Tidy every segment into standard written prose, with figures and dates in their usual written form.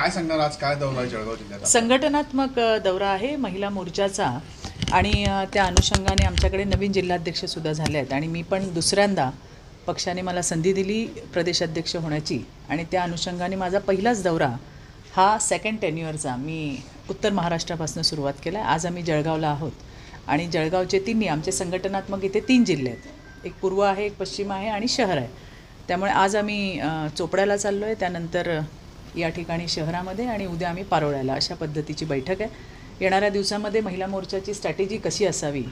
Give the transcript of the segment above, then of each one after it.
काय सांगणार, आज काय दौरा आहे जळगाव जिल्ह्यात? संघटनात्मक दौरा आहे महिला मोर्चाचा आणि त्या अनुषंगाने आमच्याकडे नवीन जिल्हाध्यक्षसुद्धा झाले आहेत आणि मी पण दुसऱ्यांदा पक्षाने मला संधी दिली प्रदेशाध्यक्ष होण्याची आणि त्या अनुषंगाने माझा पहिलाच दौरा हा सेकंड टेन्युअरचा मी उत्तर महाराष्ट्रापासून सुरुवात केला आहे. आज आम्ही जळगावला आहोत आणि जळगावचे तिन्ही आमचे संघटनात्मक इथे 3 जिल्हे आहेत, एक पूर्व आहे, एक पश्चिम आहे आणि शहर आहे. त्यामुळे आज आम्ही चोपड्याला चाललो आहे, त्यानंतर या ठिकाणी शहरामध्ये आणि उद्या आम्ही पारोळ्याला, अशा पद्धतीची बैठक आहे. येणाऱ्या दिवसामध्ये महिला मोर्चाची स्ट्रॅटेजी कशी असावी,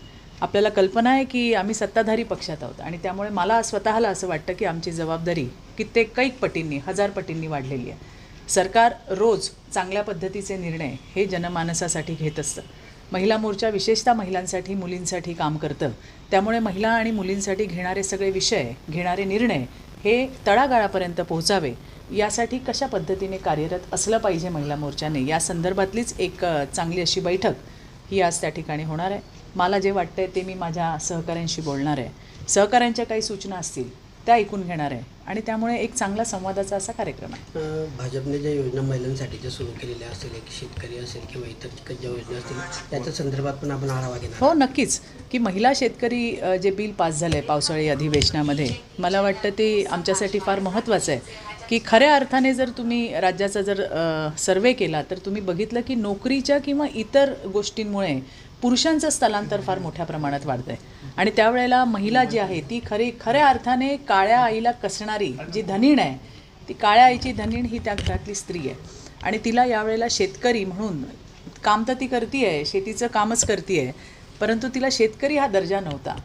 आपल्याला कल्पना आहे की आम्ही सत्ताधारी पक्षात आहोत आणि त्यामुळे मला स्वतःला असं वाटतं की आमची जबाबदारी कैक पटींनी, 1000 पटींनी वाढलेली आहे. सरकार रोज चांगल्या पद्धतीचे निर्णय हे जनमानसासाठी घेत असतं. महिला मोर्चा विशेषतः महिलांसाठी, मुलींसाठी काम करतं. त्यामुळे महिला आणि मुलींसाठी घेणारे सगळे विषय, घेणारे निर्णय हे तळागाळापर्यंत पोहोचावे यासाठी कशा पद्धतीने कार्यरत असलं पाहिजे महिला मोर्चाने, या संदर्भातलीच एक चांगली अशी बैठक ही आज त्या ठिकाणी होणार आहे. मला जे वाटतं आहे ते मी माझ्या सहकाऱ्यांशी बोलणार आहे, सहकाऱ्यांच्या काही सूचना असतील त्या ऐकून घेणार आहे आणि त्यामुळे एक चांगला संवादाचा असा कार्यक्रम आहे. भाजपने ज्या योजना महिलांसाठी ज्या सुरू केलेल्या असेल, एक शेतकरी असेल किंवा इतर ज्या योजना असतील त्याच्या संदर्भात पण आपण आढावा घेणार. हो, नक्कीच. की महिला शेतकरी जे बिल पास झालं आहे पावसाळी अधिवेशनामध्ये, मला वाटतं ते आमच्यासाठी फार महत्त्वाचं आहे की खऱ्या अर्थाने जर तुम्ही राज्याचा जर सर्वे केला तर तुम्ही बघितलं की नोकरीच्या किंवा इतर गोष्टींमुळे पुरुषांचं स्थलांतर फार मोठ्या प्रमाणात वाढतं आहे आणि त्यावेळेला महिला जी आहे ती खऱ्या अर्थाने काळ्या आईला कसणारी जी धनीण आहे, ती काळ्या आईची धनीण ही त्या घरातली स्त्री आहे आणि तिला यावेळेला शेतकरी म्हणून काम तर ती करते आहे, शेतीचं कामच करते आहे, परंतु तिला शेतकरी हा दर्जा नव्हता,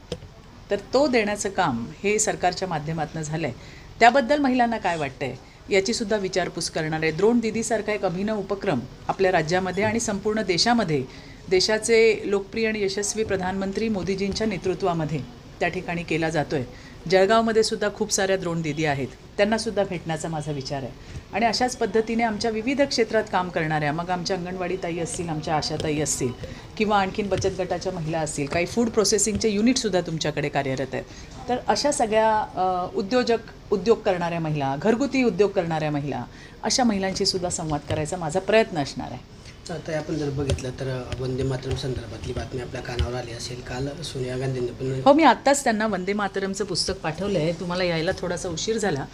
तर तो देण्याचं काम हे सरकारच्या माध्यमातून झालं आहे. त्याबद्दल महिलांना काय वाटतं आहे याचीसुद्धा विचारपूस करणार आहे. द्रोण दीदीसारखा एक अभिनव उपक्रम आपल्या राज्यामध्ये आणि संपूर्ण देशामध्ये देशाचे लोकप्रिय आणि यशस्वी प्रधानमंत्री मोदीजींच्या नेतृत्वामध्ये त्या ठिकाणी केला जातो आहे. जळगावमध्ये सुद्धा खूप साऱ्या द्रोण दीदी आहेत, त्यांनासुद्धा भेटण्याचा माझा विचार आहे आणि अशाच पद्धतीने आमच्या विविध क्षेत्रात काम करणाऱ्या, मग आमच्या अंगणवाडी ताई असतील, आमच्या आशाताई असतील किंवा आणखीन बचत गटाच्या महिला असतील, काही फूड प्रोसेसिंगचे युनिटसुद्धा तुमच्याकडे कार्यरत आहेत. तर अशा सगळ्या उद्योग करणाऱ्या महिला, घरगुती उद्योग करणाऱ्या महिला, अशा महिलांशी सुद्धा संवाद करायचा माझा प्रयत्न असणार आहे. आता आपण जर बघितलं तर वंदे मातरम संदर्भातली बातमी आपल्या कानावर आली असेल. काल सोनिया गांधींनी पण हो, मी आत्ताच त्यांना वंदे मातरमचं पुस्तक पाठवलं आहे. तुम्हाला यायला थोडासा उशीर झाला,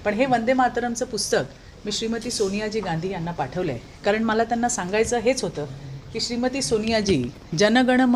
पण हे वंदे मातरमचं पुस्तक मी श्रीमती सोनियाजी गांधी यांना पाठवलं आहे, कारण मला त्यांना सांगायचं हेच होतं की श्रीमती सोनियाजी जनगणमन